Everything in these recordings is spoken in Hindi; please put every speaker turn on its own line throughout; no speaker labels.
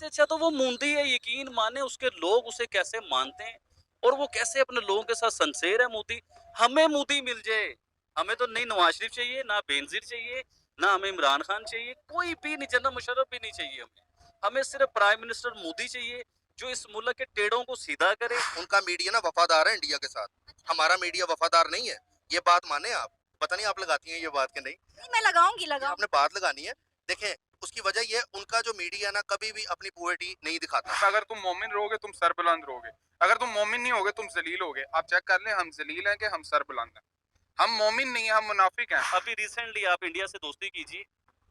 इससे अच्छा तो वो मूंदी है, यकीन माने उसके लोग उसे कैसे मानते हैं और वो कैसे अपने लोगों के साथ सिंसेर है मोदी। हमें मोदी मिल जाए, हमें तो नहीं नवाज शरीफ चाहिए, ना बेनजीर चाहिए, ना हमें इमरान खान चाहिए, कोई भी नहीं, जनरल मुशर्रफ भी नहीं चाहिए हमें सिर्फ प्राइम मिनिस्टर मोदी चाहिए जो इस मुल्क के टेढ़ों को सीधा करे।
उनका मीडिया ना वफादार है इंडिया के साथ, हमारा मीडिया वफादार नहीं है। ये बात माने आप? पता नहीं आप लगाती हैं ये बात के नहीं?
नहीं, मैं लगाऊंगी
ये आपने बात लगानी है। देखें, उसकी वजह ये है, उनका जो मीडिया है ना कभी भी अपनी पोवर्टी नहीं दिखाता।
अगर तुम मोमिन रहोगे तुम सर बुलंद रहोगे, अगर तुम मोमिन नहीं होगे तुम जलील होगे। आप चेक कर लें, हम जलील हैं कि हम सर बुलंद हैं। हम मोमिन नहीं है, हम मुनाफिक हैं।
अभी रिसेंटली आप इंडिया से दोस्ती कीजिए,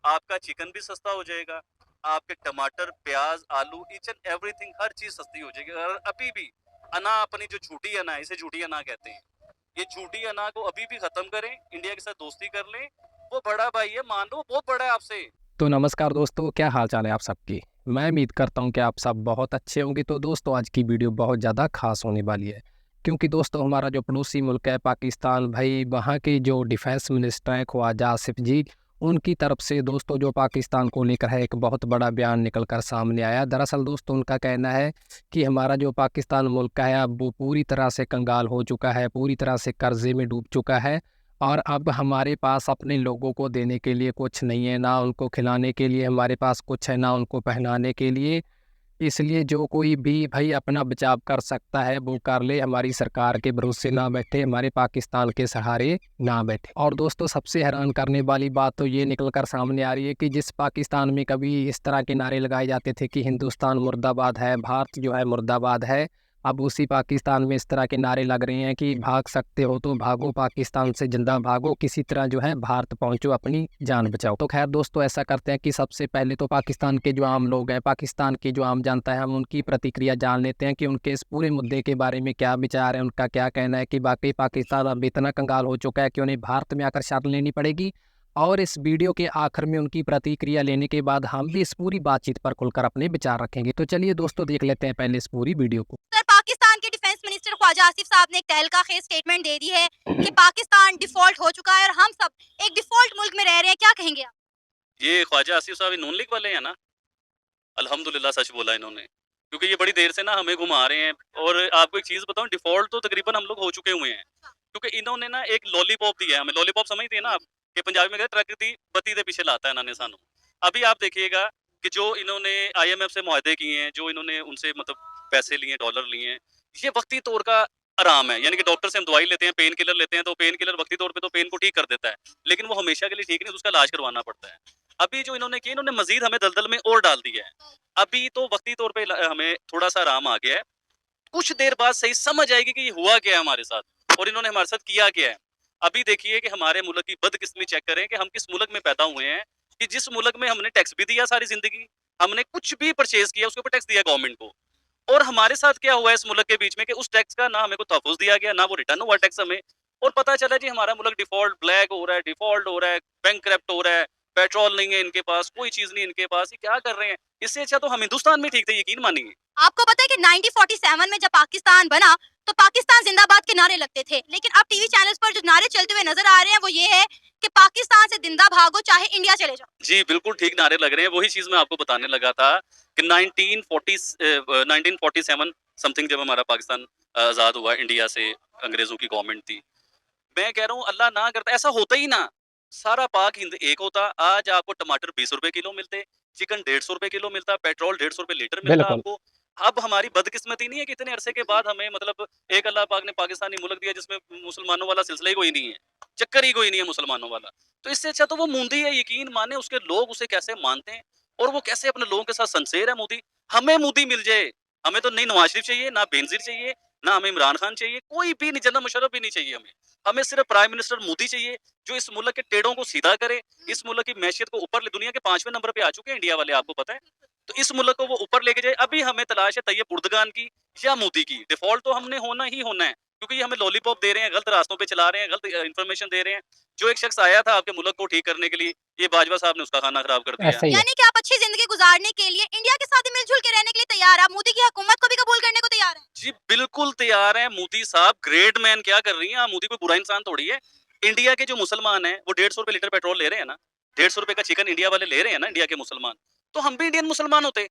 आपका चिकन भी सस्ता हो जाएगा, आपके टमाटर, प्याज, आलू, ईच एंड एवरीथिंग, हर चीज सस्ती हो जाएगी। और अभी भी अना, अपनी जो झूठी अना है, इसे झूठी अना कहते हैं, ये झूठी अना को अभी भी खत्म करें, इंडिया के साथ दोस्ती कर लें। वो बड़ा भाई है, मान लो बहुत बड़ा है आपसे।
तो नमस्कार दोस्तों, क्या हाल चाल है आप सबकी। मैं उम्मीद करता हूं कि आप सब बहुत अच्छे होंगे। तो दोस्तों, आज की वीडियो बहुत ज़्यादा खास होने वाली है, क्योंकि दोस्तों हमारा जो पड़ोसी मुल्क है पाकिस्तान, भाई वहाँ के जो डिफेंस मिनिस्टर हैं ख्वाजा आसिफ जी, उनकी तरफ से दोस्तों जो पाकिस्तान को लेकर है एक बहुत बड़ा बयान निकल कर सामने आया। दरअसल दोस्तों उनका कहना है कि हमारा जो पाकिस्तान मुल्क है अब वो पूरी तरह से कंगाल हो चुका है, पूरी तरह से कर्जे में डूब चुका है और अब हमारे पास अपने लोगों को देने के लिए कुछ नहीं है, ना उनको खिलाने के लिए हमारे पास कुछ है, ना उनको पहनाने के लिए। इसलिए जो कोई भी भाई अपना बचाव कर सकता है वो कर ले, हमारी सरकार के भरोसे ना बैठे, हमारे पाकिस्तान के सहारे ना बैठे। और दोस्तों सबसे हैरान करने वाली बात तो ये निकल कर सामने आ रही है कि जिस पाकिस्तान में कभी इस तरह के नारे लगाए जाते थे कि हिंदुस्तान मुर्दाबाद है, भारत जो है मुर्दाबाद है, अब उसी पाकिस्तान में इस तरह के नारे लग रहे हैं कि भाग सकते हो तो भागो, पाकिस्तान से जिंदा भागो, किसी तरह जो है भारत पहुंचो, अपनी जान बचाओ। तो खैर दोस्तों, ऐसा करते हैं कि सबसे पहले तो पाकिस्तान के जो आम लोग हैं, पाकिस्तान की जो आम जनता है, हम उनकी प्रतिक्रिया जान लेते हैं कि उनके इस पूरे मुद्दे के बारे में क्या विचार है, उनका क्या कहना है कि वाकई पाकिस्तान अब इतना कंगाल हो चुका है कि उन्हें भारत में आकर शरण लेनी पड़ेगी। और इस वीडियो के आखिर में उनकी प्रतिक्रिया लेने के बाद हम भी इस पूरी बातचीत पर खुलकर अपने विचार रखेंगे। तो चलिए दोस्तों, देख लेते हैं पहले इस पूरी वीडियो को।
पाकिस्तान के डिफेंस मिनिस्टर ख्वाजा आसिफ साहब ने एक तहलका खेज स्टेटमेंट दे दी है कि पाकिस्तान डिफॉल्ट हो चुका है और हम सब एक डिफॉल्ट मुल्क में रह रहे हैं। क्या कहेंगे आप?
ये ख्वाजा आसिफ साहब नून लीग वाले हैं ना, अल्हम्दुलिल्लाह सच बोला इन्होंने, क्योंकि ये बड़ी देर से ना हमें घुमा रहे हैं। और आपको एक चीज बताऊं, डिफॉल्ट तो तकरीबन हम लोग हो चुके हुए हैं, क्योंकि इन्होंने ना एक लॉलीपॉप दिया है हमें। लॉलीपॉप समझते हैं ना आप, कि पंजाबी में कहते ट्रक दी बत्ती दे पीछे लाता है इन्होंने सानू। अभी आप देखिएगा कि जो इन्होंने आईएमएफ से मुआहदे किए हैं, जो इन्होंने उनसे मतलब पैसे लिए, डॉलर लिए हैं, ये वक्ती तौर का आराम है। यानी कि डॉक्टर से हम दवाई लेते हैं, पेन किलर लेते हैं, तो पेन किलर वक्ती तौर पे तो पेन को ठीक कर देता है, लेकिन वो हमेशा के लिए ठीक नहीं, उसका इलाज करवाना पड़ता है। अभी जो इन्होंने किया, इन्होंने मजीद हमें दलदल में और डाल दिया है। अभी तो वक्ती तौर पे हमें थोड़ा सा आराम आ गया है, कुछ देर बाद सही समझ आएगी कि ये हुआ क्या है हमारे साथ और इन्होंने हमारे साथ किया क्या है। अभी देखिए कि हमारे मुल्क की बदकिस्मती चेक करें कि हम किस मुल्क में पैदा हुए हैं, कि जिस मुल्क में हमने टैक्स भी दिया सारी जिंदगी, हमने कुछ भी परचेज किया उसके ऊपर टैक्स दिया गवर्नमेंट को। और हमारे साथ क्या हुआ है इस मुल्क के बीच में कि उस टैक्स का ना हमें को तहफ़्फ़ुज़ दिया गया, ना वो रिटर्न हुआ टैक्स हमें। और पता चला जी हमारा मुल्क डिफ़ॉल्ट, ब्लैक हो रहा है, डिफ़ॉल्ट हो रहा है, बैंकक्रप्ट हो रहा है, पेट्रोल नहीं है इनके पास, कोई चीज़ नहीं इनके पास, ये क्या कर रहे हैं? इससे अच्छा तो हम हिंदुस्तान में ठीक थे, यकीन मानिए।
आपको पता है कि 1947 में जब पाकिस्तान बना तो पाकिस्तान जिंदाबाद के नारे लगते थे, लेकिन अब टीवी चैनल्स पर जो नारे चलते हुए नजर आ रहे हैं वो ये है कि पाकिस्तान से जिंदा भागो चाहे इंडिया चले जाओ।
जी, बिल्कुल ठीक नारे लग रहे हैं, वही चीज़ मैं आपको बताने लगा था कि 1947 समथिंग जब हमारा पाकिस्तान आज़ाद हुआ इंडिया से, अंग्रेज़ों की गवर्नमेंट थी। मैं कह रहा हूँ अल्लाह ना करता ऐसा होता ही ना, सारा पाक हिंद एक होता। आज आपको टमाटर 20 रुपए किलो मिलते, चिकन 150 रुपए किलो मिलता, पेट्रोल 150 रुपए लीटर मिलता
बिल्कुल।
आपको। अब हमारी बदकिस्मती नहीं है कि इतने अरसे के बाद हमें मतलब एक अल्लाह पाक ने पाकिस्तानी मुल्क दिया जिसमें मुसलमानों वाला सिलसिला ही कोई नहीं है, चक्कर ही कोई नहीं है मुसलमानों वाला। तो इससे अच्छा तो वो मूंदी है, यकीन माने उसके लोग उसे कैसे मानते हैं और वो कैसे अपने लोगों के साथ सिंसेर है मोदी। हमें मोदी मिल जाए, हमें तो नहीं नवाज शरीफ चाहिए, ना बेनजीर चाहिए, ना हमें इमरान खान चाहिए, कोई भी नहीं, जनरल मुशर्रफ भी नहीं चाहिए हमें सिर्फ प्राइम मिनिस्टर मोदी चाहिए जो इस मुल्क के टेढ़ों को सीधा करे, इस मुल्क की मैशियत को ऊपर ले। दुनिया के 5वें नंबर पे आ चुके हैं इंडिया वाले, आपको पता है। तो इस मुल्क को वो ऊपर लेके जाए। अभी हमें तलाश है तैयब उर्दगान की या मोदी की। डिफॉल्ट तो हमने होना ही होना है, क्योंकि ये हमें लॉलीपॉप दे रहे हैं, गलत रास्तों पे चला रहे हैं, गलत इन्फॉर्मेशन दे रहे हैं। जो एक शख्स आया था आपके मुल्क को ठीक करने के लिए, ये बाजवा साहब ने उसका खाना खराब कर दिया।
ऐसा ही है।
यानी कि आप अच्छी जिंदगी गुजारने के लिए इंडिया के साथ ही मिलजुल के रहने के लिए तैयार हैं, आप मोदी की हुकूमत को भी कबूल करने को तैयार हैं।
जी बिल्कुल तैयार है। मोदी साहब ग्रेट मैन क्या कर रही हैं आप? मोदी कोई बुरा इंसान थोड़ी है। इंडिया के जो मुसलमान हैं वो 150 रुपए लीटर पेट्रोल ले रहे हैं ना, 150 रुपए का चिकन इंडिया वाले ले रहे हैं ना, इंडिया के मुसलमान। तो हम भी इंडियन मुसलमान होते,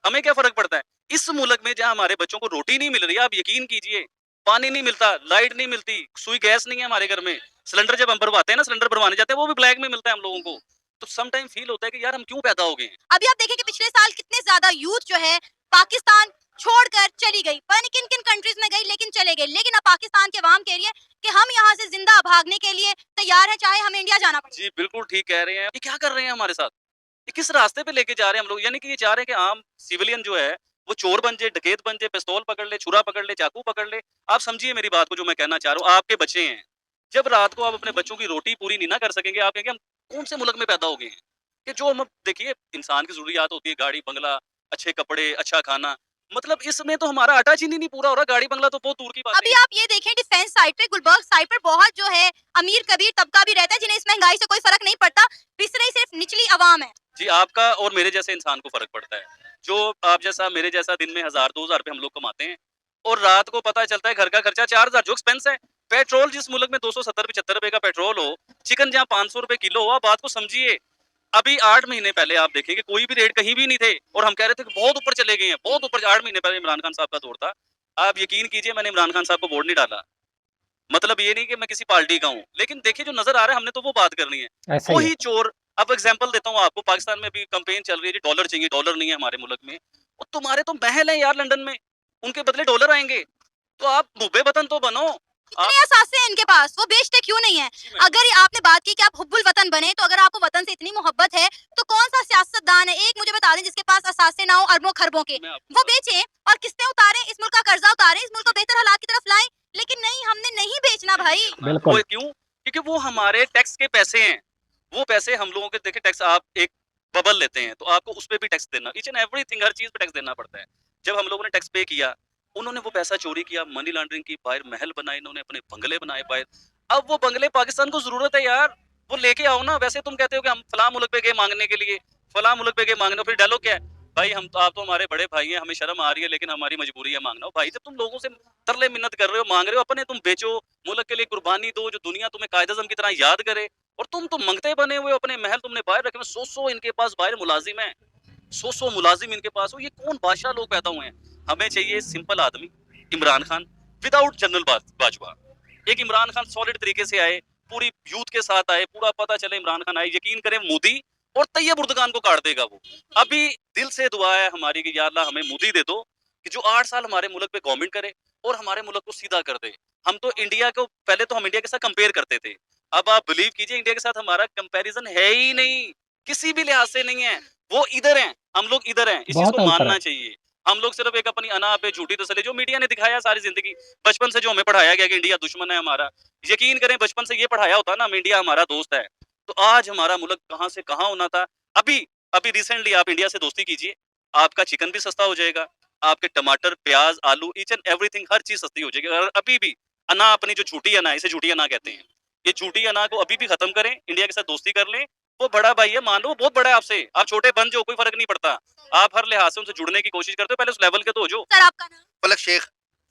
हमें क्या फर्क पड़ता है? इस मुल्क में जहाँ हमारे बच्चों को रोटी नहीं मिल रही है, आप यकीन कीजिए, पानी नहीं मिलता, लाइट नहीं मिलती, सुई गैस नहीं है हमारे घर में, सिलेंडर जब हम भरवाते हैं ना, सिलेंडर भरवाने जाते हैं, वो भी ब्लैक में मिलता है हम लोगों को। तो सम टाइम फील होता है कि यार हम क्यों पैदा हो गए हैं?
अभी आप देखें कि पिछले साल कितने ज्यादा यूथ जो है पाकिस्तान छोड़कर चली गई, पता नहीं किन किन कंट्रीज में गई, लेकिन चले गए। लेकिन अब पाकिस्तान के अवाम कह रही है कि हम यहाँ से जिंदा भागने के लिए तैयार हैं, चाहे हमें इंडिया जाना पड़े।
जी, बिल्कुल ठीक कह रहे हैं। ये क्या कर रहे हैं हमारे साथ? ये किस रास्ते पे लेके जा रहे हैं हम लोग? यानी कि ये चाह रहे हैं कि आम सिविलियन जो है, वो चोर बन जाए, डकैत बन जाए, पिस्तौल पकड़ ले, छुरा पकड़ ले, चाकू पकड़ ले। आप समझिए मेरी बात को जो मैं कहना चाह रहा हूँ, आपके बच्चे हैं। जब रात को आप अपने बच्चों की रोटी पूरी नहीं ना कर सकेंगे, आप कहेंगे हम कौन से मुल्क में पैदा हो गए हैं? कि जो हम देखिए इंसान की ज़रूरियात होती है, गाड़ी, बंगला, अच्छे कपड़े, अच्छा खाना। मतलब इसमें तो हमारा आटा चीनी नहीं पूरा हो रहा, गाड़ी बंगला तो बहुत दूर की बात
अभी
है।
आप ये देखें डिफेंस साइड पे, गुलबर्ग साइड पर बहुत जो है अमीर कबीर तबका भी रहता है, जिन्हें इस महंगाई से कोई फर्क नहीं पड़ता, पिस रही सिर्फ निचली आवाम है।
जी, आपका और मेरे जैसे इंसान को फ़र्क पड़ता है। जो आप जैसा, मेरे जैसा दिन में 1000 2000 रुपए हम लोग कमाते हैं और रात को पता चलता है घर का खर्चा 4000, जो एक्सपेंस है। पेट्रोल जिस मुल्क में 270-75 रुपए का पेट्रोल हो, चिकन जहाँ 500 रुपए किलो हो, आप बात को समझिए। अभी 8 महीने पहले आप देखेंगे कोई भी रेट कहीं भी नहीं थे और हम कह रहे थे कि बहुत ऊपर चले गए हैं, बहुत ऊपर। 8 महीने पहले इमरान खान साहब का दौर था। आप यकीन कीजिए मैंने इमरान खान साहब को वोट नहीं डाला। मतलब ये नहीं कि मैं किसी पार्टी का हूँ, लेकिन देखिए जो नज़र आ रहा है हमने तो वो बात करनी है।
ऐसा ही है।
वही चोर, अब एग्जांपल देता हूँ आपको, पाकिस्तान में भी कैंपेन चल रही है, जी डॉलर चाहिए, डॉलर नहीं है हमारे मुल्क में। और तुम्हारे तो महल हैं यार लंदन में, उनके बदले डॉलर आएँगे। तो आप मुब्बे वतन तो बनो। आप
कितने असासे हैं इनके पास, वो बेचते क्यों नहीं है?
जी मैडम,
अगर ये आपने बात की कि आप हुब्बुल वतन बने, तो अगर आपको वतन से इतनी मोहब्बत है, तो कौन सा सियासतदान है, एक मुझे बता दें जिसके पास असासे ना हो अरबों खरबों के,
मैं आपको
वो
बता
बेचें और किस्तें उतारें, इस मुल्क का कर्जा उतारें, इस मुल्क को बेहतर हालात की तरफ लाएं। लेकिन नहीं, हमने नहीं बेचना भाई।
बिल्कुल।
वो क्यों? क्योंकि वो हमारे टैक्स के पैसे हैं। वो पैसे हम लोगों के, देखिए टैक्स आप एक बबल लेते हैं, तो आपको उस पे भी टैक्स देना, ईच एंड एवरीथिंग, हर चीज़ पे टैक्स देना पड़ता है। जब हम लोगों ने टैक्स पे किया, उन्होंने वो पैसा चोरी किया, मनी लॉन्ड्रिंग की, बाहर महल बनाए इन्होंने, अपने बंगले बनाए बाहर। अब वो बंगले पाकिस्तान को ज़रूरत है यार, वो लेके आओ ना। वैसे तुम कहते हो कि हम फलाँ मुल्क पे गए माँगने के लिए, फलाँ मुल्क पे गए माँगने, फिर डायलॉग क्या है? भाई हम तो, आप तो हमारे बड़े भाई हैं, हमें शर्म आ रही है लेकिन हमारी मजबूरी है माँगना। भाई जब तुम लोगों से तरले मिन्नत कर रहे हो, माँग रहे हो, अपने तुम बेचो, मुल्क के लिए कुर्बानी दो, जो दुनिया तुम्हें कायद-ए-आज़म की तरह याद करे। और तुम तो मंगते बने हुए हो, अपने महल तुमने बाहर रखे हुए, 100-100 इनके पास बाहर मुलाजिम हैं, 100-100 मुलाजिम इनके पास हो। ये कौन बादशाह लोग पैदा हुए हैं? हमें चाहिए सिंपल आदमी, इमरान खान, विदाउट जनरल बाजवा। एक इमरान खान सॉलिड तरीके से आए, पूरी यूथ के साथ आए, पूरा पता चले इमरान खान आए, यकीन करें मोदी और तैयब उर्दगान को काट देगा वो। अभी दिल से दुआ है हमारी कि या अल्लाह हमें मोदी दे दो, कि जो 8 साल हमारे मुल्क पे गवर्नमेंट करे और हमारे मुल्क को सीधा कर दे। हम तो इंडिया को, पहले तो हम इंडिया के साथ कंपेयर करते थे। अब आप बिलीव कीजिए इंडिया के साथ हमारा कंपैरिजन है ही नहीं, किसी भी लिहाज से नहीं है। वो इधर हैं, हम लोग इधर हैं, इस चीज़
बहुत
को
अंतर है।
मानना चाहिए। हम लोग सिर्फ एक अपनी अना पे झूठी तसल्ली, जो मीडिया ने दिखाया सारी ज़िंदगी, बचपन से जो हमें पढ़ाया गया कि इंडिया दुश्मन है हमारा। यकीन करें बचपन से ये पढ़ाया होता ना, हम इंडिया हमारा दोस्त है, तो आज हमारा मुल्क कहाँ से कहाँ होना था। अभी अभी रिसेंटली आप इंडिया से दोस्ती कीजिए, आपका चिकन भी सस्ता हो जाएगा, आपके टमाटर, प्याज़, आलू, ईच एंड एवरीथिंग, हर चीज़ सस्ती हो जाएगी। और अभी भी अना, अपनी जो झूठी अना है, इसे झूठी अना कहते हैं। ये झूठी अना को अभी भी खत्म करें, इंडिया के साथ दोस्ती कर लें। वो बड़ा भाई है, मान लो वो बहुत बड़ा है आपसे, आप छोटे बन जाओ, कोई फ़र्क नहीं पड़ता। आप हर लिहाज से उनसे जुड़ने की कोशिश करते हो, पहले उस लेवल के तो हो जाओ।
सर आपका नाम?
फलक शेख।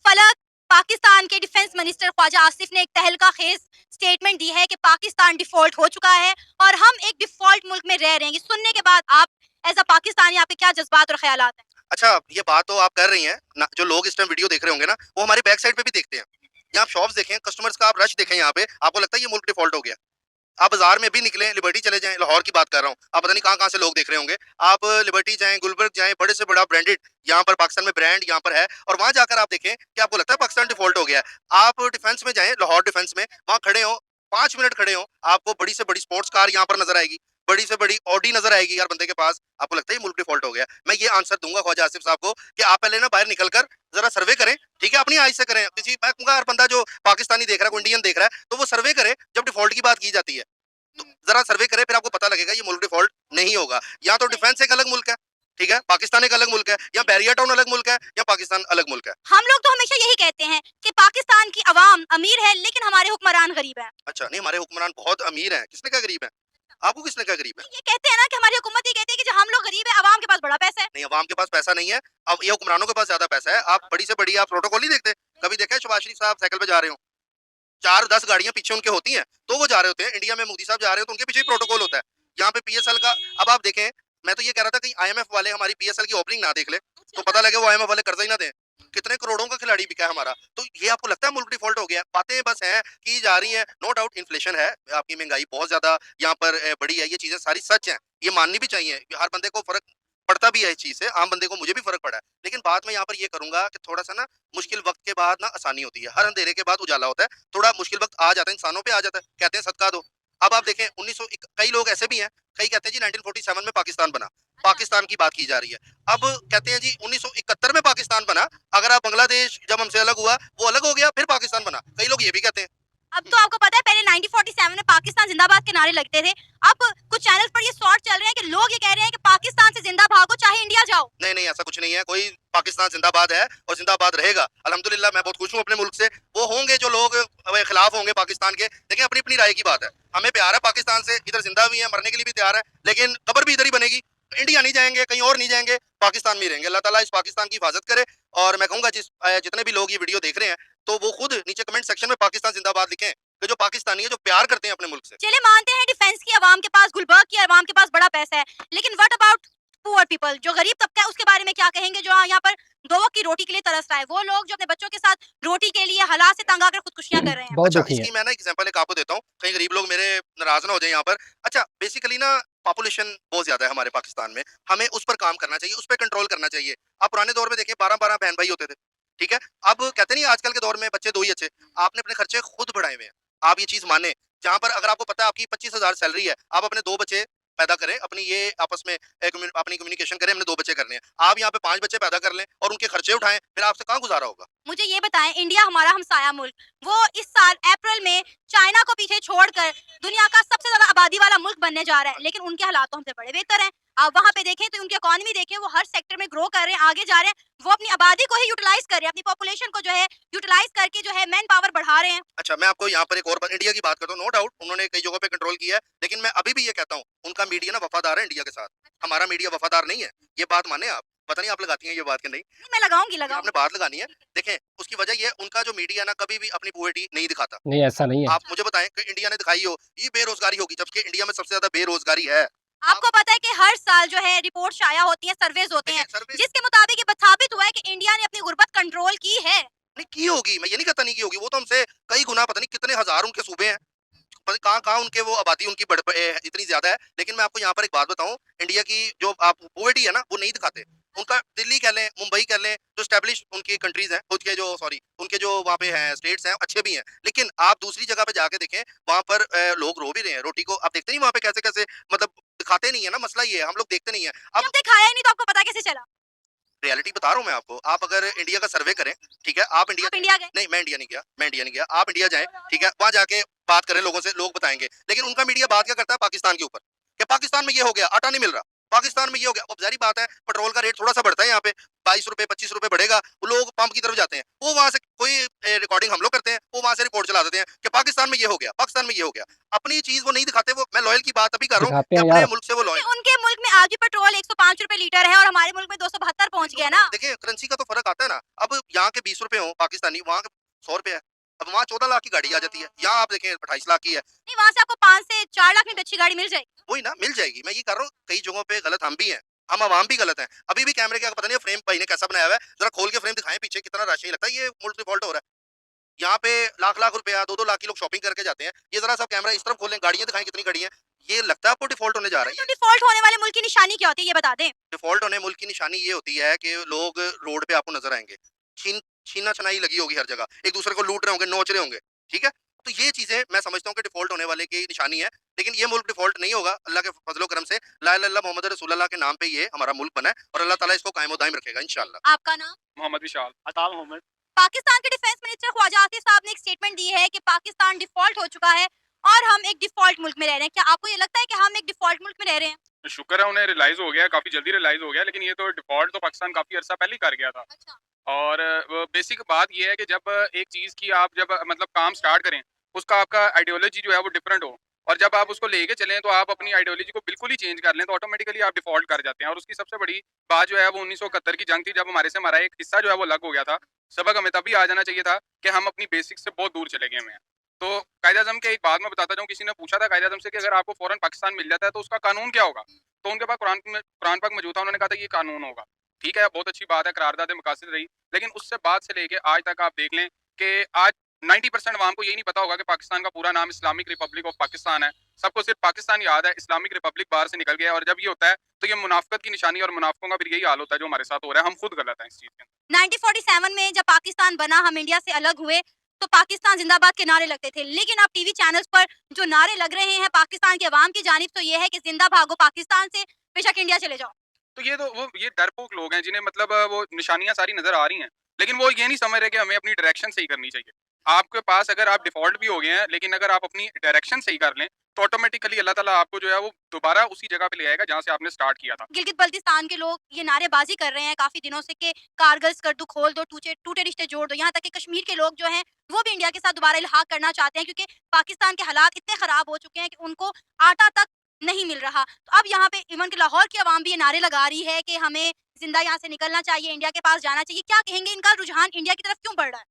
फलक, पाकिस्तान के डिफेंस मिनिस्टर ख्वाजा आसिफ ने एक तहलका खेज स्टेटमेंट दी है कि पाकिस्तान डिफॉल्ट हो चुका है और हम एक डिफॉल्ट मुल्क में रह रहे हैं। ये सुनने के बाद आप एज अ पाकिस्तानी, आपके क्या जज्बात और ख्यालात हैं?
अच्छा, ये बात तो आप कर रही हैं ना, जो लोग इस टाइम वीडियो देख रहे होंगे ना, वो हमारी बैक साइड पे भी देखते हैं। यहाँ आप शॉप्स देखें, कस्टमर्स का आप रश देखें, यहाँ पे आपको लगता है ये मुल्क डिफॉल्ट हो गया। आप बाजार में भी निकले, लिबर्टी चले जाएं, लाहौर की बात कर रहा हूँ, आप पता नहीं कहाँ कहाँ से लोग देख रहे होंगे। आप लिबर्टी जाएं, गुलबर्ग जाएं, बड़े से बड़ा ब्रांडेड यहाँ पर पाकिस्तान में ब्रांड यहाँ पर है, और वहाँ जाकर आप देखें कि आपको लगता है पाकिस्तान डिफॉल्ट हो गया है। आप डिफेंस में जाएं, लाहौर डिफेंस में, वहाँ खड़े हो, 5 मिनट खड़े हो, आपको बड़ी से बड़ी स्पोर्ट्स कार यहाँ पर नजर आएगी, बड़ी से बड़ी ऑडी नजर आएगी यार बंदे के पास। आपको लगता है ये मुल्क डिफॉल्ट हो गया। मैं ये आंसर दूंगा ख्वाजा आसिफ साहब को कि आप पहले ना बाहर निकलकर जरा सर्वे करें, ठीक है, अपनी आइज से करें। किसी, मैं कहूंगा हर बंदा जो पाकिस्तानी देख रहा है, कोई इंडियन देख रहा है, तो वो सर्वे करे जब डिफॉल्ट की बात की जाती है। तो जरा सर्वे करें, फिर आपको पता लगेगा ये मुल्क डिफॉल्ट नहीं होगा। या तो डिफेंस एक अलग मुल्क है, ठीक है, पाकिस्तान एक अलग मुल्क है, या बैरियर टाउन अलग मुल्क है, या पाकिस्तान अलग मुल्क है।
हम लोग तो हमेशा यही कहते हैं कि पाकिस्तान की अवाम अमीर है लेकिन हमारे हुक्मरान गरीब है।
अच्छा, नहीं, हमारे हुक्मरान बहुत अमीर हैं। किसने कहा गरीब है? आपको किसने कहा गरीब है?
ये कहते हैं ना कि हमारी हुकूमत ही कहती है कि जो हम लोग गरीब है, अवाम के पास बड़ा पैसा है।
नहीं, अवाम के पास पैसा नहीं है, अब ये हुक्मरानों के पास ज्यादा पैसा है। आप बड़ी से बड़ी आप प्रोटोकॉल नहीं देखते? कभी देखा है शहबाज शरीफ साहब साइकिल पे जा रहे हो, 4-10 गाड़ियां पीछे उनके होती हैं, तो वो जा रहे होते हैं। इंडिया में मोदी साहब जा रहे हो तो उनके पीछे भी प्रोटोकॉल होता है। यहाँ पे पीएसएल का, अब आप देखें, मैं तो ये कह रहा था कि IMF वाले हमारी PSL की ओपनिंग ना देख ले तो पता लगे वो IMF वाले कर्जा ही ना दें। कितने करोड़ों का खिलाड़ी बिका है हमारा। तो ये आपको लगता है मुल्क डिफॉल्ट हो गया? बातें बस हैं की जा रही हैं। नो डाउट इन्फ्लेशन है, आपकी महंगाई बहुत ज्यादा यहाँ पर बढ़ी है, ये चीजें सारी सच हैं, ये माननी भी चाहिए। हर बंदे को फर्क पड़ता भी है इस चीज से, आम बंदे को, मुझे भी फर्क पड़ा है। लेकिन बात मैं यहाँ पर ये करूंगा कि थोड़ा सा ना मुश्किल वक्त के बाद ना आसानी होती है, हर अंधेरे के बाद उजाला होता है। थोड़ा मुश्किल वक्त आ जाता है, इंसानों पे आ जाता है, कहते हैं सदका दो। अब आप देखें 1900, कई लोग ऐसे भी हैं, कई कहते हैं जी 1947 में पाकिस्तान बना, पाकिस्तान की बात की जा रही है। अब कहते हैं जी 1971 में पाकिस्तान बना, अगर आप बांग्लादेश जब हमसे अलग हुआ वो अलग हो गया फिर पाकिस्तान बना, कई लोग ये भी कहते हैं।
अब तो आपको पता है पहले 1947 में पाकिस्तान जिंदाबाद के नारे लगते थे, अब कुछ चैनल पर ये शॉर्ट चल रहे हैं कि लोग ये कह रहे हैं कि पाकिस्तान से जिंदा भागो चाहे इंडिया जाओ।
नहीं नहीं, ऐसा कुछ नहीं है, कोई पाकिस्तान जिंदाबाद है और जिंदाबाद रहेगा। अल्हम्दुलिल्लाह मैं बहुत खुश हूँ अपने मुल्क से। वो होंगे जो लोग खिलाफ होंगे पाकिस्तान के, लेकिन अपनी अपनी राय की बात है। हमें प्यार है पाकिस्तान से, इधर जिंदा भी है, मरने के लिए भी तैयार है, लेकिन कब्र भी इधर ही बनेगी। इंडिया नहीं जाएंगे, कहीं और नहीं जाएंगे, पाकिस्तान में ही रहेंगे। अल्लाह ताला इस पाकिस्तान की हिफाजत करे। और मैं कहूंगा जितने भी लोग ये वीडियो देख रहे हैं तो वो खुद नीचे कमेंट सेक्शन में पाकिस्तान जिंदाबाद लिखें, कि जो पाकिस्तानी है, जो प्यार करते हैं अपने मुल्क से।
चले मानते हैं डिफेंस की आवाम के पास, गुलबर्ग की आवाम के पास बड़ा पैसा है, लेकिन व्हाट अबाउट पुअर पीपल, जो गरीब तबका है, उसके बारे में क्या कहेंगे, जो यहाँ पर दो वक्त की रोटी के लिए तरस रहा है, वो लोग जो अपने बच्चों के साथ रोटी के लिए हालात से तंग आकर खुदकुशियां कर रहे हैं।
बहुत
अच्छा,
दुखी है।
इसकी मैं ना एग्जांपल एक आपको देता हूँ, कहीं गरीब लोग मेरे नाराज ना हो जाए यहाँ पर। अच्छा, बेसिकली ना पॉपुलेशन बहुत ज्यादा है हमारे पाकिस्तान में, हमें उस पर काम करना चाहिए, उस पर कंट्रोल करना चाहिए। आप पुराने दौर में देखिए 12-12 बहन भाई होते थे, ठीक है। अब कहते नहीं आजकल के दौर में बच्चे दो ही अच्छे। आपने अपने खर्चे खुद बढ़ाए हुए हैं, आप ये चीज माने। जहां पर अगर आपको पता है आपकी 25,000 सैलरी है, आप अपने 2 बच्चे पैदा करें, अपनी ये आपस में अपनी कम्युनिकेशन करें, हमने 2 बच्चे करने हैं, आप यहाँ पे 5 बच्चे पैदा कर लें और उनके खर्चे उठाएं, फिर आपसे कहाँ गुजारा होगा।
मुझे ये बताएं, इंडिया हमारा हमसाया मुल्क, वो इस साल अप्रैल में चाइना को पीछे छोड़कर दुनिया का सबसे ज्यादा आबादी वाला मुल्क बनने जा रहा है, लेकिन उनके हालात तो हमसे बड़े बेहतर हैं। आप वहाँ पे देखें तो उनकी इकोनॉमी देखें, वो हर सेक्टर में ग्रो कर रहे हैं, आगे जा रहे हैं, वो अपनी आबादी को ही यूटिलाइज कर रहे हैं, अपनी पॉपुलेशन को जो है यूटिलाइज करके जो है मैन पावर बढ़ा रहे हैं।
अच्छा, मैं आपको यहाँ पर एक और इंडिया की बात करता हूँ। नो डाउट उन्होंने कई जगहों पे कंट्रोल किया है, लेकिन मैं अभी भी ये कहता हूँ उनका मीडिया ना वफादार है इंडिया के साथ, हमारा मीडिया वफादार नहीं है। ये बात माने आप, पता नहीं आप लगाती हैं ये बात कि नहीं,
मैं लगाऊंगी
ये आपने बात लगानी है। देखें उसकी वजह ये है, उनका जो मीडिया ना कभी भी अपनी पोवर्टी नहीं दिखाता।
नहीं, ऐसा नहीं है।
आप मुझे बताएं कि इंडिया ने दिखाई हो ये बेरोजगारी होगी, जबकि इंडिया में सबसे ज्यादा बेरोजगारी है।
आपको पता है कि हर साल जो है रिपोर्ट शाया होती है, सर्वेज होते हैं,
सर्वे
जिसके मुताबिक ये साबित हुआ है कि इंडिया ने अपनी गुर्बत कंट्रोल की है।
नहीं की होगी, मैं ये नहीं कहता नहीं की होगी, वो तो हमसे कई गुना, पता नहीं कितने हजार उनके सूबे हैं, कहाँ कहाँ उनके वो आबादी उनकी इतनी ज्यादा है। लेकिन मैं आपको यहाँ पर एक बात बताऊं, इंडिया की जो आप पोवर्टी है ना वो नहीं दिखाते। उनका दिल्ली कह लें, मुंबई कह लें, जो स्टैब्लिश उनकी कंट्रीज हैं, उनके जो उनके जो वहाँ पे हैं स्टेट्स हैं अच्छे भी हैं, लेकिन आप दूसरी जगह पे जाके देखें वहाँ पर लोग रो भी रहे हैं रोटी को। आप देखते नहीं वहाँ पे कैसे कैसे, मतलब दिखाते नहीं है ना, मसला ये है हम लोग देखते नहीं है। अब
जब दिखाया ही नहीं तो आपको पता कैसे चला?
रियलिटी बता रहा हूँ मैं आपको। आप अगर इंडिया का सर्वे करें, ठीक है, आप इंडिया
आप इंडिया गए?
नहीं, मैं इंडिया नहीं गया, मैं इंडिया नहीं गया, आप इंडिया जाएं, ठीक है, वहां जाके बात करें लोगों से, लोग बताएंगे। लेकिन उनका मीडिया बात क्या करता है पाकिस्तान के ऊपर, कि पाकिस्तान में ये हो गया, आटा नहीं मिल रहा, पाकिस्तान में ये हो गया। अब जारी बात है पेट्रोल का रेट थोड़ा सा बढ़ता है यहाँ पे, 22 रुपए 25 रुपए बढ़ेगा, वो लोग पंप की तरफ जाते हैं, वो वहां से कोई रिकॉर्डिंग हम लोग करते हैं, वो वहां से रिपोर्ट चला देते हैं कि पाकिस्तान में ये हो गया, पाकिस्तान में ये हो गया। अपनी चीज वो नहीं दिखाते। वो मैं लॉयल की बात अभी कर रहा हूँ
दिखाते
कि
हैं
अपने
यार।
मुल्क से वो लॉयल।
उनके मुल्क में आज भी पेट्रोल 105 रुपए लीटर है और हमारे मुल्क में 272 पहुंच गया ना।
देखिए करेंसी का तो फर्क आता है ना। अब यहाँ के 20 रुपए हो पाकिस्तानी, वहाँ के 100 रुपए है। अब वहाँ 14 लाख की गाड़ी आ जाती है, यहाँ आप देखें 28 लाख की है।
नहीं, वहाँ से आपको 5 से 4 लाख में भी अच्छी गाड़ी मिल जाएगी।
वही ना, मिल जाएगी। मैं ये कर रहा हूँ कई जगहों पे गलत हम भी हैं, हम आवाम भी गलत हैं। अभी भी कैमरे का पता नहीं फ्रेम भाई ने कैसा बनाया हुआ है, जरा खोल के फ्रेम दिखाएं पीछे, कितना रश लगता है, ये मुल्क डिफॉल्ट हो रहा है। यहाँ पे लाख लाख रुपया 2-2 लाख की लोग शॉपिंग करके जाते हैं। ये जरा सा कैमरा इस तरफ खोलें, गाड़ियां दिखाएं कितनी गाड़ियां हैं। ये लगता है आपको डिफॉल्ट होने जा रहा है?
तो डिफॉल्ट होने वाले मुल्क की निशानी क्या होती है ये बता दें।
डिफॉल्ट होने मुल्क की निशानी ये होती है कि लोग रोड पे आपको नजर आएंगे, छीना छनाई लगी होगी हर जगह, एक दूसरे को लूट रहे होंगे, नोच रहे होंगे, ठीक है। तो ये चीजें मैं समझता हूँ कि डिफॉल्ट होने वाले की निशानी है। लेकिन ये मुल्क डिफॉल्ट नहीं होगा, अल्लाह के फजलो करम से, ला इलाहा इल्लल्लाह मोहम्मद रसूलुल्लाह के नाम पे ये हमारा मुल्क बना है और अल्लाह ताला इसको कायम दायम रखेगा इंशाल्लाह।
आपका नाम?
मोहम्मद विशाल।
अताब मोहम्मद।
पाकिस्तान के डिफेंस मिनिस्टर ख्वाजा आसिफ साहब ने एक स्टेटमेंट दी है कि पाकिस्तान डिफॉल्ट हो चुका है और हम एक डिफॉल्ट मुल्क में रह रहे हैं। क्या आपको ये लगता है कि हम एक डिफॉल्ट मुल्क में रह रहे हैं?
शुक्र है उन्हें रियलाइज हो गया, काफी जल्दी रियलाइज हो गया, लेकिन ये तो डिफॉल्ट तो पाकिस्तान काफी अरसा पहले ही कर गया था।
अच्छा।
और बेसिक बात ये है कि जब एक चीज की आप जब मतलब काम स्टार्ट करें, उसका आपका आइडियोलॉजी जो है वो डिफरेंट हो, और जब आप उसको लेके चलें तो आप अपनी आइडियोलॉजी को बिल्कुल ही चेंज कर लें तो ऑटोमेटिकली आप डिफॉल्ट कर जाते हैं। और उसकी सबसे बड़ी बात जो है वो 1971 की जंग थी, जब हमारे से हमारा एक हिस्सा जो है वो अलग हो गया था। सबक हमें तभी आ जाना चाहिए था कि हम अपनी बेसिक से बहुत दूर चले गए हुए हैं। तो कायद-ए-आज़म के एक बात मैं बताता जाऊँ, किसी ने पूछा था कायद-ए-आज़म से कि अगर आपको फौरन पाकिस्तान मिल जाता है तो उसका कानून क्या होगा? तो उनके पास कुरान पाक मौजूद था, उन्होंने कहा था ये कानून होगा। ठीक है, बहुत अच्छी बात है, करारदाद मकासद रही, लेकिन उससे बाद से लेके आज तक आप देख लें कि आज 90% अवाम को यही नहीं पता होगा कि पाकिस्तान का पूरा नाम इस्लामिक रिपब्लिक ऑफ पाकिस्तान है। सबको सिर्फ पाकिस्तान याद है, इस्लामिक रिपब्लिक बाहर से निकल गया है। और जब ये होता है तो ये मुनाफिकत की निशानी, और मुनाफिकों का फिर यही हाल होता है जो हमारे साथ हो रहा है। हम खुद गलत हैं इस चीज़ के।
1947 में जब पाकिस्तान बना, हम इंडिया से अलग हुए, तो पाकिस्तान जिंदाबाद के नारे लगते थे, लेकिन अब टीवी चैनल्स पर जो नारे लग रहे हैं पाकिस्तान के अवाम की जानिब, तो ये है कि जिंदा भागो पाकिस्तान से, बेशक इंडिया चले जाओ।
तो ये डरपोक लोग हैं जिन्हें मतलब वो निशानियां सारी नजर आ रही हैं, लेकिन वो ये नहीं समझ रहे कि हमें अपनी डायरेक्शन सही करनी चाहिए। आपके पास अगर आप डिफॉल्ट भी हो गए हैं, लेकिन अगर आप अपनी डायरेक्शन सही कर लें तो ऑटोमेटिकली अल्लाह ताला आपको जो है वो दोबारा उसी जगह पे ले आएगा जहाँ से आपने स्टार्ट किया था।
गिलगित बल्तिस्तान के लोग ये नारेबाजी कर रहे हैं काफी दिनों से कि कारगिल स्कर्दू खोल दो, टूटे टूटे रिश्ते जोड़ दो। यहाँ तक कि कश्मीर के लोग जो हैं वो भी इंडिया के साथ दोबारा इल्हाक करना चाहते हैं, क्योंकि पाकिस्तान के हालात इतने खराब हो चुके हैं कि उनको आटा तक नहीं मिल रहा। तो अब यहाँ पे इवन के लाहौर की आवाम भी ये नारे लगा रही है कि हमें जिंदा यहाँ से निकलना चाहिए, इंडिया के पास जाना चाहिए। क्या कहेंगे, इनका रुझान इंडिया की तरफ क्यों बढ़ रहा है?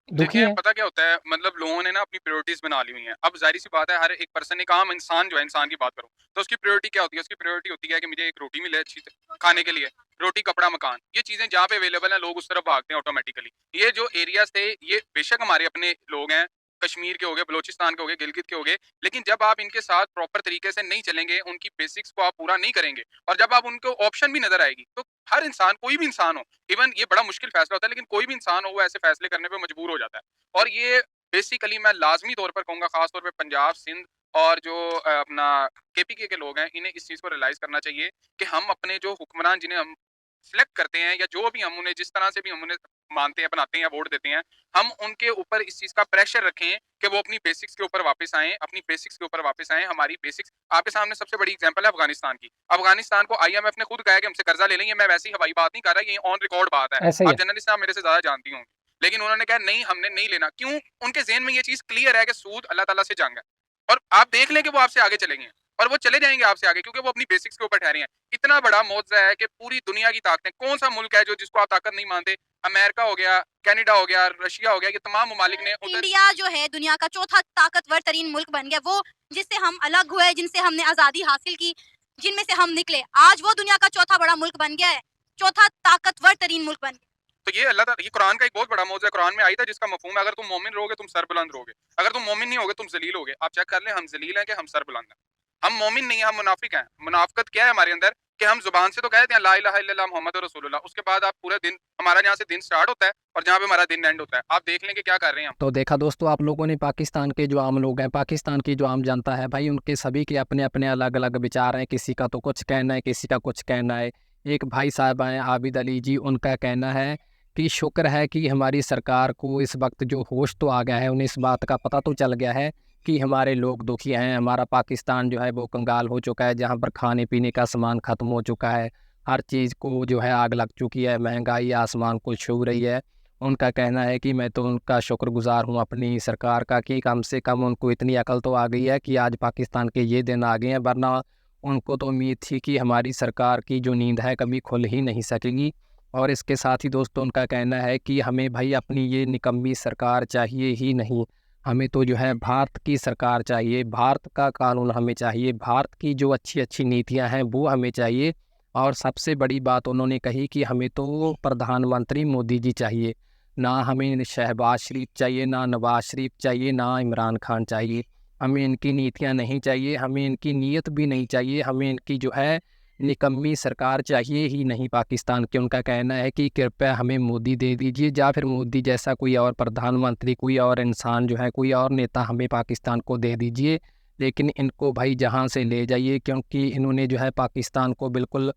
दुखी
देखिए
है।
पता क्या होता है, मतलब लोगों ने ना अपनी प्रायोरिटीज बना ली हुई हैं। अब जाहिर सी बात है, हर एक पर्सन, एक आम इंसान जो है, इंसान की बात करूं तो उसकी प्रायोरिटी क्या होती है? उसकी प्रायोरिटी होती है कि मुझे एक रोटी मिले अच्छी से खाने के लिए, रोटी कपड़ा मकान, ये चीजें जहाँ पे अवेलेबल है लोग उस तरफ भागते हैं ऑटोमेटिकली। ये जो एरियाज थे ये बेशक हमारे अपने लोग हैं, कश्मीर के हो गए, बलोचिस्तान के हो गए, गिलगित के हो गए, लेकिन जब आप इनके साथ प्रॉपर तरीके से नहीं चलेंगे, उनकी बेसिक्स को आप पूरा नहीं करेंगे, और जब आप उनको ऑप्शन भी नजर आएगी, तो हर इंसान, कोई भी इंसान हो, इवन ये बड़ा मुश्किल फैसला होता है, लेकिन कोई भी इंसान हो वो ऐसे फैसले करने पे मजबूर हो जाता है। और ये बेसिकली मैं लाजमी तौर पर कहूँगा, खास तौर पे पंजाब, सिंध और जो अपना केपीके के लोग हैं, इन्हें इस चीज़ को रियलाइज़ करना चाहिए कि हम अपने जो हुक्मरान जिन्हें हम सिलेक्ट करते हैं, या जो भी हम उन्हें जिस तरह से भी हम उन्हें मानते हैं, बनाते हैं या वोट देते हैं, हम उनके ऊपर इस चीज़ का प्रेशर रखें कि वो अपनी बेसिक्स के ऊपर वापस आएँ, अपनी बेसिक्स के ऊपर वापस आएँ। हमारी बेसिक्स आपके सामने सबसे बड़ी एग्जांपल है अफ़गानिस्तान की। अफ़गानिस्तान को आईएमएफ ने खुद कहा है कि हमसे कर्जा ले लें, ये मैं वैसे ही हवाई बात नहीं कर रहा, ये ऑन रिकॉर्ड बात है।
ऐसे ही
आप
है।
जर्नलिस्ट साहब मेरे से ज़्यादा जानती होंगी। लेकिन उन्होंने कहा नहीं, हमने नहीं लेना। क्यों? उनके ज़हन में ये चीज़ क्लियर है कि सूद अल्लाह ताला से जंग है, और आप देख लें कि वो आपसे आगे चलेंगे, और वो चले जाएँगे आपसे आगे, क्योंकि वो अपनी बेसिक्स के ऊपर ठहरे हैं। इतना बड़ा मौज़ा है कि पूरी दुनिया की ताकतें, कौन-सा मुल्क है जो जिसको आप ताकत नहीं मानते? अमेरिका हो गया, कनाडा हो गया, रशिया हो गया, ये तमाम ममालिक ने उधर
इंडिया जो है दुनिया का चौथा ताकतवर तरीन मुल्क बन गया, वो जिससे हम अलग हुए, जिनसे हमने आज़ादी हासिल की, जिनमें से हम निकले, आज वो दुनिया का चौथा बड़ा मुल्क बन गया है, चौथा ताकतवर तरीन मुल्क बन गया।
तो ये अल्लाह ताला, ये कुरान का एक बहुत बड़ा मौज़ा है। कुरान में आई था जिसका मफ़हूम है, अगर तुम मोमिन रहोगे तुम सरबुलंद रहोगे, अगर तुम मोमिन नहीं होगे तुम ज़लील होगे। आप चेक कर लें, हम ज़लील हैं कि हम सरबुलंद हैं? हम मोमिन नहीं हैं, हम मुनाफिक हैं। मुनाफ़िकत क्या है हमारे अंदर, कि हम ज़ुबान से तो कहते हैं ला इलाहा इल्लल्लाह मुहम्मदुर रसूलुल्लाह, उसके बाद आप पूरा दिन, हमारा जहाँ से दिन स्टार्ट होता है और जहाँ पे हमारा दिन एंड होता है, आप देख लें कि क्या कर रहे हैं हम।
तो देखा दोस्तों, आप लोगों ने पाकिस्तान के जो आम लोग हैं, पाकिस्तान की जो आम जनता है भाई, उनके सभी के अपने अपने अलग अलग विचार हैं। किसी का तो कुछ कहना है, किसी का कुछ कहना है। एक भाई साहब हैं आबिद अली जी, उनका कहना है कि शुक्र है कि हमारी सरकार को इस वक्त जो होश तो आ गया है, उन्हें इस बात का पता तो चल गया है कि हमारे लोग दुखी हैं, हमारा पाकिस्तान जो है वो कंगाल हो चुका है, जहाँ पर खाने पीने का सामान ख़त्म हो चुका है, हर चीज़ को जो है आग लग चुकी है, महंगाई आसमान को छू रही है। उनका कहना है कि मैं तो उनका शुक्रगुज़ार हूँ अपनी सरकार का कि कम से कम उनको इतनी अकल तो आ गई है कि आज पाकिस्तान के ये दिन आ गए हैं, वरना उनको तो उम्मीद थी कि हमारी सरकार की जो नींद है कभी खुल ही नहीं सकेगी। और इसके साथ ही दोस्तों उनका कहना है कि हमें भाई अपनी ये निकम्मी सरकार चाहिए ही नहीं, हमें तो जो है भारत की सरकार चाहिए, भारत का कानून हमें चाहिए, भारत की जो अच्छी अच्छी नीतियाँ हैं वो हमें चाहिए। और सबसे बड़ी बात उन्होंने कही कि हमें तो प्रधानमंत्री मोदी जी चाहिए, ना हमें शहबाज शरीफ चाहिए, ना नवाज शरीफ चाहिए, ना इमरान खान चाहिए। हमें इनकी नीतियाँ नहीं चाहिए, हमें इनकी नीयत भी नहीं चाहिए, हमें इनकी जो है निकम्मी सरकार चाहिए ही नहीं पाकिस्तान के। उनका कहना है कि कृपया हमें मोदी दे दीजिए, या फिर मोदी जैसा कोई और प्रधानमंत्री, कोई और इंसान जो है, कोई और नेता हमें पाकिस्तान को दे दीजिए, लेकिन इनको भाई जहाँ से ले जाइए, क्योंकि इन्होंने जो है पाकिस्तान को बिल्कुल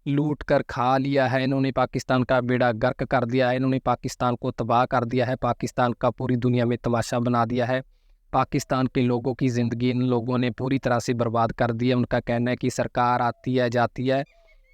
लूट कर खा लिया है। इन्होंने पाकिस्तान का बेड़ा गर्क कर दिया है, इन्होंने पाकिस्तान को तबाह कर दिया है, पाकिस्तान का पूरी दुनिया में तमाशा बना दिया है। पाकिस्तान के लोगों की ज़िंदगी इन लोगों ने पूरी तरह से बर्बाद कर दी है। उनका कहना है कि सरकार आती है जाती है,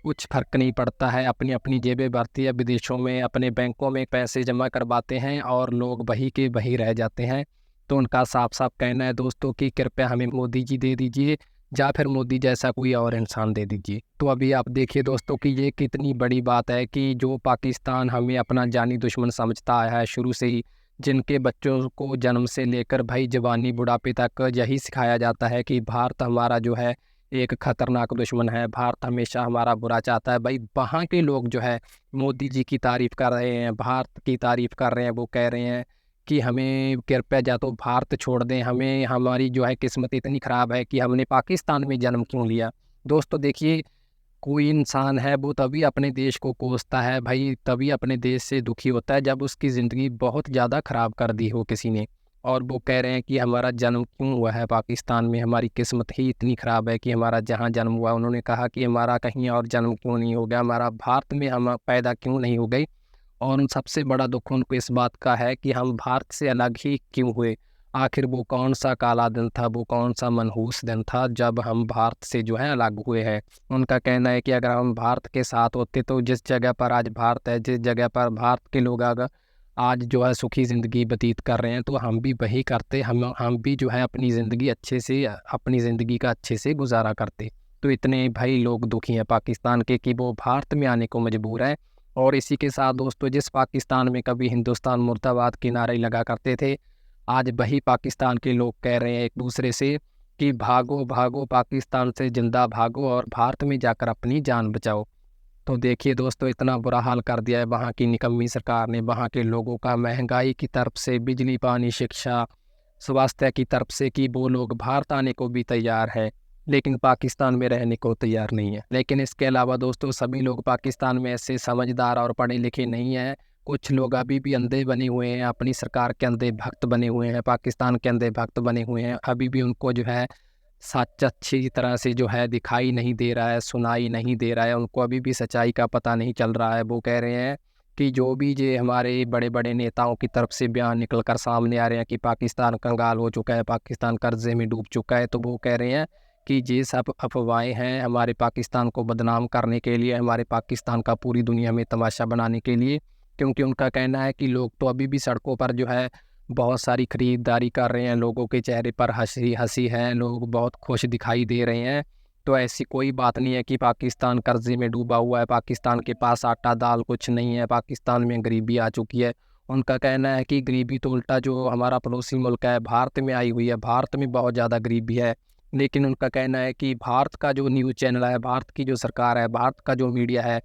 कुछ फ़र्क नहीं पड़ता है, अपनी अपनी जेबें भरती है, विदेशों में अपने बैंकों में पैसे जमा करवाते हैं और लोग वही के वही रह जाते हैं। तो उनका साफ साफ कहना है दोस्तों कि कृपया हमें मोदी जी दे दीजिए, या फिर मोदी जैसा कोई और इंसान दे दीजिए। तो अभी आप देखिए दोस्तों कि ये कितनी बड़ी बात है कि जो पाकिस्तान हमें अपना जानी दुश्मन समझता आया है शुरू से ही, जिनके बच्चों को जन्म से लेकर भाई जवानी बुढ़ापे तक यही सिखाया जाता है कि भारत हमारा जो है एक खतरनाक दुश्मन है। भारत हमेशा हमारा बुरा चाहता है। भाई वहाँ के लोग जो है मोदी जी की तारीफ़ कर रहे हैं, भारत की तारीफ़ कर रहे हैं। वो कह रहे हैं कि हमें कृपया या तो भारत छोड़ दें, हमें हमारी जो है किस्मत इतनी ख़राब है कि हमने पाकिस्तान में जन्म क्यों लिया। दोस्तों देखिए, कोई इंसान है वो तभी अपने देश को कोसता है भाई, तभी अपने देश से दुखी होता है जब उसकी ज़िंदगी बहुत ज़्यादा ख़राब कर दी हो किसी ने। और वो कह रहे हैं कि हमारा जन्म क्यों हुआ है पाकिस्तान में, हमारी किस्मत ही इतनी ख़राब है कि हमारा जहाँ जन्म हुआ, उन्होंने कहा कि हमारा कहीं और जन्म क्यों नहीं हो गया, हमारा भारत में हम पैदा क्यों नहीं हो गई। और उन सबसे बड़ा दुख उनको इस बात का है कि हम भारत से अलग ही क्यों हुए। आखिर वो कौन सा काला दिन था, वो कौन सा मनहूस दिन था जब हम भारत से जो है अलग हुए हैं। उनका कहना है कि अगर हम भारत के साथ होते तो जिस जगह पर आज भारत है, जिस जगह पर भारत के लोग अगर आज जो है सुखी ज़िंदगी व्यतीत कर रहे हैं तो हम भी वही करते, हम भी जो है अपनी ज़िंदगी अच्छे से अपनी ज़िंदगी का अच्छे से गुजारा करते। तो इतने भाई लोग दुखी हैं पाकिस्तान के कि वो भारत में आने को मजबूर हैं। और इसी के साथ दोस्तों, जिस पाकिस्तान में कभी हिंदुस्तान मुर्दाबाद के नारे लगा करते थे, आज वही पाकिस्तान के लोग कह रहे हैं एक दूसरे से कि भागो भागो पाकिस्तान से जिंदा भागो और भारत में जाकर अपनी जान बचाओ। तो देखिए दोस्तों, इतना बुरा हाल कर दिया है वहाँ की निकम्मी सरकार ने वहाँ के लोगों का, महंगाई की तरफ से, बिजली पानी शिक्षा स्वास्थ्य की तरफ से, कि वो लोग भारत आने को भी तैयार है लेकिन पाकिस्तान में रहने को तैयार नहीं है। लेकिन इसके अलावा दोस्तों, सभी लोग पाकिस्तान में ऐसे समझदार और पढ़े लिखे नहीं हैं। कुछ लोग अभी भी अंधे बने हुए हैं, अपनी सरकार के अंधे भक्त बने हुए हैं, पाकिस्तान के अंधे भक्त बने हुए हैं। अभी भी उनको जो है सच अच्छी तरह से जो है दिखाई नहीं दे रहा है, सुनाई नहीं दे रहा है, उनको अभी भी सच्चाई का पता नहीं चल रहा है। वो कह रहे हैं कि जो भी ये हमारे बड़े बड़े नेताओं की तरफ से बयान निकल कर सामने आ रहे हैं कि पाकिस्तान कंगाल हो चुका है, पाकिस्तान कर्जे में डूब चुका है, तो वो कह रहे हैं कि ये सब अफवाहें हैं हमारे पाकिस्तान को बदनाम करने के लिए, हमारे पाकिस्तान का पूरी दुनिया में तमाशा बनाने के लिए। क्योंकि उनका कहना है कि लोग तो अभी भी सड़कों पर जो है बहुत सारी खरीदारी कर रहे हैं, लोगों के चेहरे पर हंसी हंसी है, लोग बहुत खुश दिखाई दे रहे हैं। तो ऐसी कोई बात नहीं है कि पाकिस्तान कर्जे में डूबा हुआ है, पाकिस्तान के पास आटा दाल कुछ नहीं है, पाकिस्तान में गरीबी आ चुकी है। उनका कहना है कि गरीबी तो उल्टा जो हमारा पड़ोसी मुल्क है भारत में आई हुई है, भारत में बहुत ज़्यादा गरीबी है। लेकिन उनका कहना है कि भारत का जो न्यूज़ चैनल है, भारत की जो सरकार है, भारत का जो मीडिया है,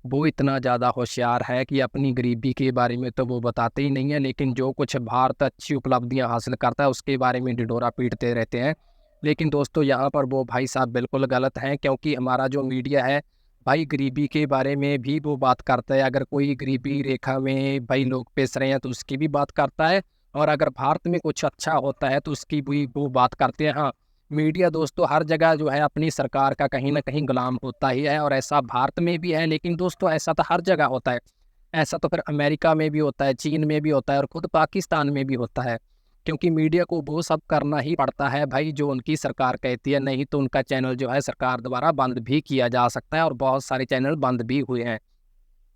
वो इतना ज़्यादा होशियार है कि अपनी गरीबी के बारे में तो वो बताते ही नहीं है, लेकिन जो कुछ भारत अच्छी उपलब्धियां हासिल करता है उसके बारे में ढिढोरा पीटते रहते हैं। लेकिन दोस्तों यहाँ पर वो भाई साहब बिल्कुल गलत हैं, क्योंकि हमारा जो मीडिया है भाई गरीबी के बारे में भी वो बात करता है। अगर कोई गरीबी रेखा में भाई लोग पिस रहे हैं तो उसकी भी बात करता है, और अगर भारत में कुछ अच्छा होता है तो उसकी भी वो बात करते हैं। हाँ, मीडिया दोस्तों हर जगह जो है अपनी सरकार का कहीं ना कहीं गुलाम होता ही है, और ऐसा भारत में भी है। लेकिन दोस्तों ऐसा तो हर जगह होता है, ऐसा तो फिर अमेरिका में भी होता है, चीन में भी होता है, और खुद पाकिस्तान में भी होता है। क्योंकि मीडिया को वो सब करना ही पड़ता है भाई जो उनकी सरकार कहती है, नहीं तो उनका चैनल जो है सरकार द्वारा बंद भी किया जा सकता है, और बहुत सारे चैनल बंद भी हुए हैं।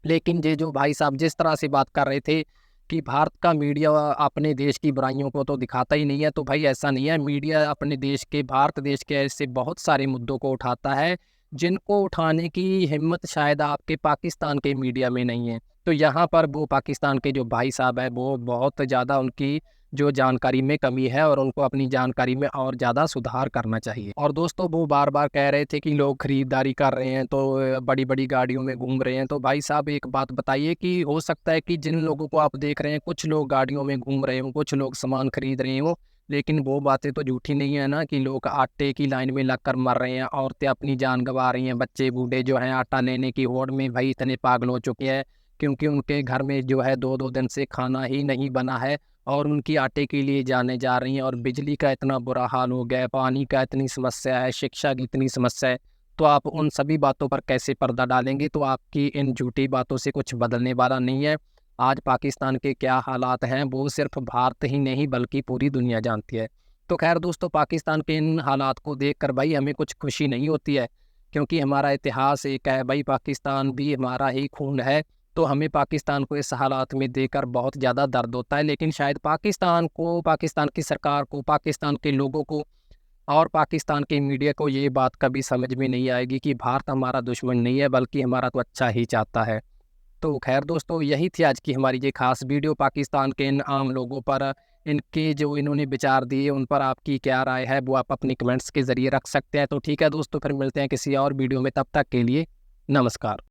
लेकिन ये जो भाई साहब जिस तरह से बात कर रहे थे कि भारत का मीडिया अपने देश की बुराइयों को तो दिखाता ही नहीं है, तो भाई ऐसा नहीं है। मीडिया अपने देश के, भारत देश के ऐसे बहुत सारे मुद्दों को उठाता है जिनको उठाने की हिम्मत शायद आपके पाकिस्तान के मीडिया में नहीं है। तो यहाँ पर वो पाकिस्तान के जो भाई साहब है वो बहुत ज़्यादा उनकी जो जानकारी में कमी है, और उनको अपनी जानकारी में और ज़्यादा सुधार करना चाहिए। और दोस्तों वो बार बार कह रहे थे कि लोग खरीदारी कर रहे हैं तो बड़ी बड़ी गाड़ियों में घूम रहे हैं। तो भाई साहब एक बात बताइए कि हो सकता है कि जिन लोगों को आप देख रहे हैं, कुछ लोग गाड़ियों में घूम रहे हों, कुछ लोग सामान खरीद रहे हों, लेकिन वो बातें तो झूठी नहीं है ना कि लोग आटे की लाइन में लगकर मर रहे हैं, औरतें अपनी जान गंवा रही हैं, बच्चे बूढ़े जो हैं आटा लेने की होड़ में भाई इतने पागल हो चुके हैं क्योंकि उनके घर में जो है 2-2 दिन से खाना ही नहीं बना है, और उनकी आटे के लिए जाने जा रही हैं। और बिजली का इतना बुरा हाल हो गया है, पानी का इतनी समस्या है, शिक्षा की इतनी समस्या है। तो आप उन सभी बातों पर कैसे पर्दा डालेंगे? तो आपकी इन झूठी बातों से कुछ बदलने वाला नहीं है। आज पाकिस्तान के क्या हालात हैं वो सिर्फ भारत ही नहीं बल्कि पूरी दुनिया जानती है। तो खैर दोस्तों, पाकिस्तान के इन हालात को देखकर भाई हमें कुछ खुशी नहीं होती है, क्योंकि हमारा इतिहास एक है भाई, पाकिस्तान भी हमारा ही खून है। तो हमें पाकिस्तान को इस हालात में देखकर बहुत ज़्यादा दर्द होता है। लेकिन शायद पाकिस्तान को, पाकिस्तान की सरकार को, पाकिस्तान के लोगों को और पाकिस्तान के मीडिया को ये बात कभी समझ में नहीं आएगी कि भारत हमारा दुश्मन नहीं है बल्कि हमारा तो अच्छा ही चाहता है। तो खैर दोस्तों, यही थी आज की हमारी ये खास वीडियो, पाकिस्तान के इन आम लोगों पर इनके जो इन्होंने विचार दिए उन पर आपकी क्या राय है वो आप अपनी कमेंट्स के ज़रिए रख सकते हैं। तो ठीक है दोस्तों, फिर मिलते हैं किसी और वीडियो में, तब तक के लिए नमस्कार।